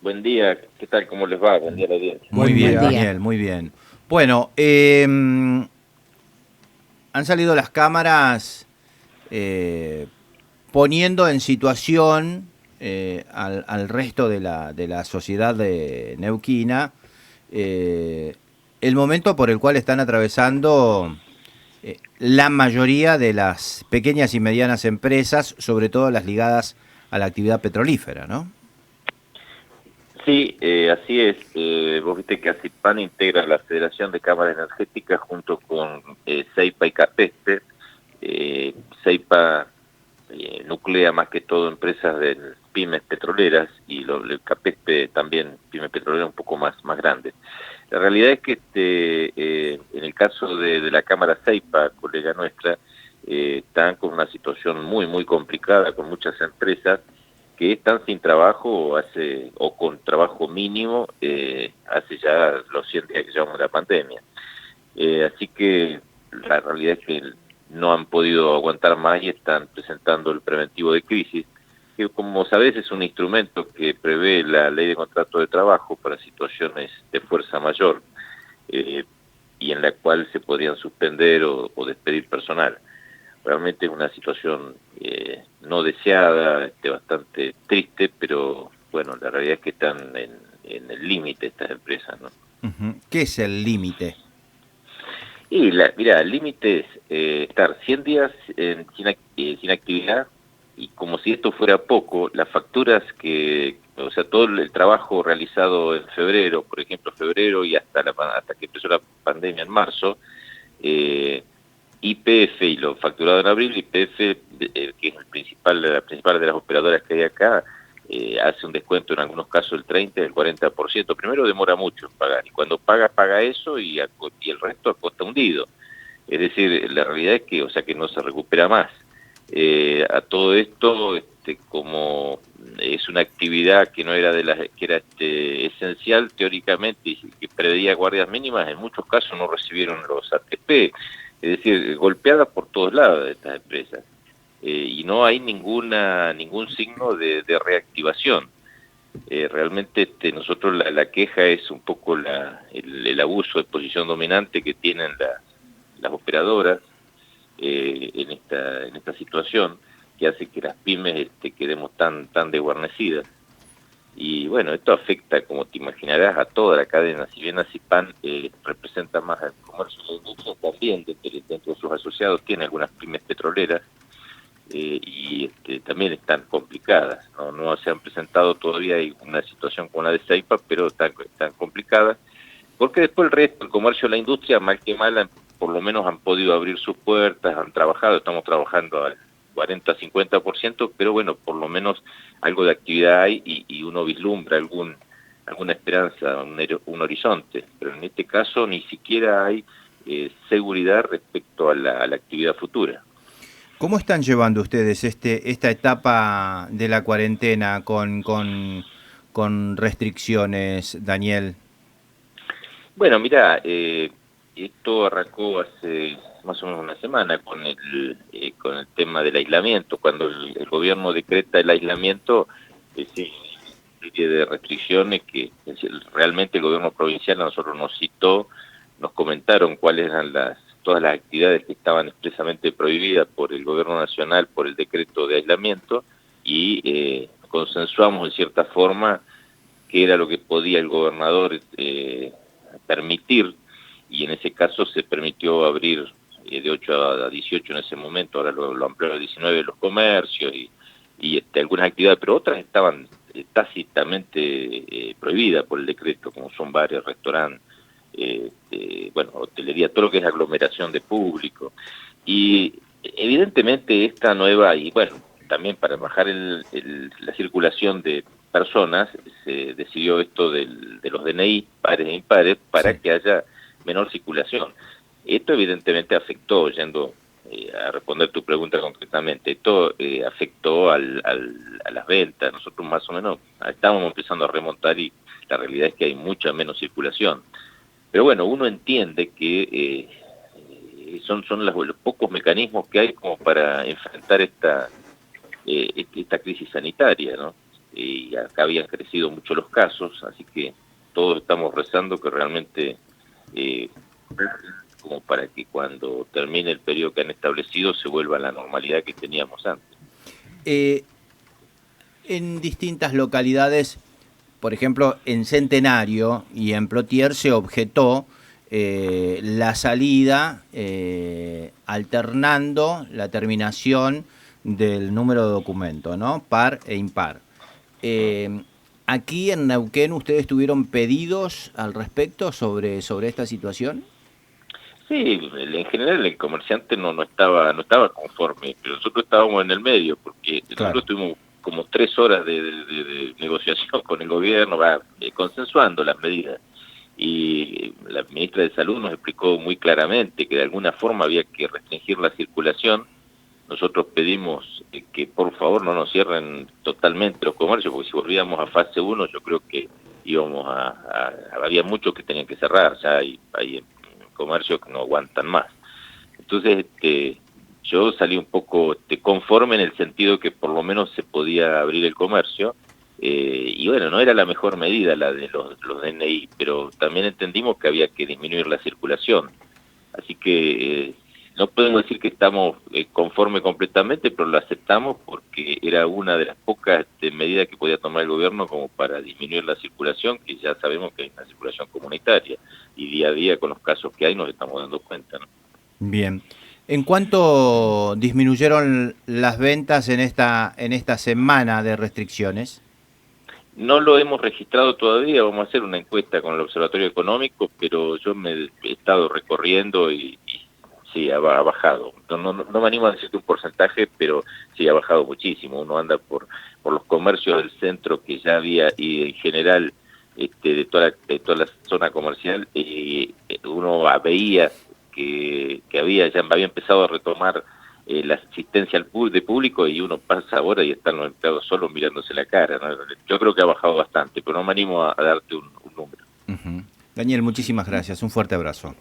Buen día, ¿qué tal? ¿Cómo les va? Buen día a la audiencia. Muy Buen bien, día. Daniel, muy bien. Bueno, han salido las cámaras eh, poniendo en situación al resto de la sociedad de neuquina eh, el momento por el cual están atravesando la mayoría de las pequeñas y medianas empresas, sobre todo las ligadas a la actividad petrolífera, ¿no? Sí, así es. Vos viste que ACIPAN integra la Federación de Cámaras Energéticas junto con CEIPA y CAPESPE. CEIPA nuclea más que todo empresas de pymes petroleras y el CAPESPE también pymes petroleras un poco más grandes. La realidad es que en el caso de la Cámara CEIPA, colega nuestra, están con una situación muy complicada con muchas empresas que están sin trabajo o con trabajo mínimo hace ya los 100 días que llevamos la pandemia. Así que la realidad es que no han podido aguantar más y están presentando el preventivo de crisis, que como sabés es un instrumento que prevé la ley de contrato de trabajo para situaciones de fuerza mayor eh, y en la cual se podrían suspender o despedir personal. Realmente es una situación no deseada, bastante triste, pero bueno, la realidad es que están en el límite estas empresas, ¿no? Ujú. ¿Qué es el límite? Y mira, el límite es estar 100 días sin actividad y como si esto fuera poco, las facturas o sea, todo el trabajo realizado en febrero, por ejemplo, febrero y hasta que empezó la pandemia en marzo, eh, YPF y lo facturado en abril, YPF, que es la principal de las operadoras que hay acá, hace un descuento en algunos casos del 30, del 40%. Primero demora mucho en pagar, y cuando paga eso y el resto a costa hundido. Es decir, la realidad es que, o sea, que no se recupera más. A todo esto, como es una actividad que no era que era esencial teóricamente y que preveía guardias mínimas, en muchos casos no recibieron los ATP, es decir, golpeadas por todos lados de estas empresas. Y no hay ningún signo de reactivación. Realmente nosotros la queja es un poco el abuso de posición dominante que tienen las operadoras en esta situación que hace que las pymes quedemos tan desguarnecidas. Y bueno, esto afecta, como te imaginarás, a toda la cadena. Si bien ACIPAN representa más al comercio de la industria, también dentro de sus asociados tiene algunas pymes petroleras y también están complicadas. No se han presentado todavía una situación como la de Seipa, pero están complicadas porque después el resto, el comercio, la industria, mal que mal, por lo menos han podido abrir sus puertas, han trabajado, estamos trabajando al 40-50%, pero bueno, por lo menos algo de actividad hay y uno vislumbra alguna esperanza, un horizonte. Pero en este caso ni siquiera hay seguridad respecto a la actividad futura. ¿Cómo están llevando ustedes esta etapa de la cuarentena con restricciones, Daniel? Bueno, mira, esto arrancó hace más o menos una semana con el tema del aislamiento. Cuando el gobierno decreta el aislamiento, sí, una serie de restricciones que realmente el gobierno provincial a nosotros nos citó, nos comentaron cuáles eran todas las actividades que estaban expresamente prohibidas por el gobierno nacional por el decreto de aislamiento y consensuamos en cierta forma qué era lo que podía el gobernador permitir, y en ese caso se permitió abrir de 8 a 18 en ese momento, ahora lo amplió a 19 los comercios y algunas actividades, pero otras estaban tácitamente prohibidas por el decreto, como son bares, restaurantes, bueno, hotelería, todo lo que es aglomeración de público. Y evidentemente esta nueva, y bueno, también para bajar la circulación de personas, se decidió esto de los DNI, pares e impares, para Sí. que haya menor circulación. Esto evidentemente afectó, yendo a responder tu pregunta concretamente, esto afectó a las ventas. Nosotros más o menos estábamos empezando a remontar y la realidad es que hay mucha menos circulación. Pero bueno, uno entiende que son los pocos mecanismos que hay como para enfrentar esta crisis sanitaria, ¿no? y acá habían crecido mucho los casos, así que todos estamos rezando que realmente como para que cuando termine el periodo que han establecido se vuelva a la normalidad que teníamos antes. En distintas localidades, por ejemplo, en Centenario y en Plotier se objetó la salida alternando la terminación del número de documento, ¿no? Par e impar. Aquí en Neuquén, ¿ustedes tuvieron pedidos al respecto sobre esta situación? Sí, en general el comerciante no estaba conforme, pero nosotros estábamos en el medio, porque Claro. nosotros tuvimos como 3 horas de negociación con el gobierno, consensuando las medidas. Y la ministra de Salud nos explicó muy claramente que de alguna forma había que restringir la circulación. Nosotros pedimos que por favor no nos cierren totalmente los comercios, porque si volvíamos a fase 1 yo creo que había muchos que tenían que cerrar, ya hay comercios que no aguantan más. Entonces yo salí un poco conforme en el sentido que por lo menos se podía abrir el comercio, y bueno, no era la mejor medida la de los DNI, pero también entendimos que había que disminuir la circulación. Así que no podemos decir que estamos conforme completamente, pero lo aceptamos porque era una de las pocas medidas que podía tomar el gobierno como para disminuir la circulación, que ya sabemos que hay una circulación comunitaria y día a día con los casos que hay nos estamos dando cuenta, ¿no? Bien. ¿En cuánto disminuyeron las ventas en esta semana de restricciones? No lo hemos registrado todavía, vamos a hacer una encuesta con el Observatorio Económico, pero yo me he estado recorriendo y sí, ha bajado. No me animo a decirte un porcentaje, pero sí ha bajado muchísimo. Uno anda por los comercios del centro que ya había, y en general de toda la zona comercial, y uno veía que ya había empezado a retomar la asistencia de público, y uno pasa ahora y están los empleados solos mirándose la cara, ¿no? Yo creo que ha bajado bastante, pero no me animo a darte un número. Daniel, muchísimas gracias. Un fuerte abrazo.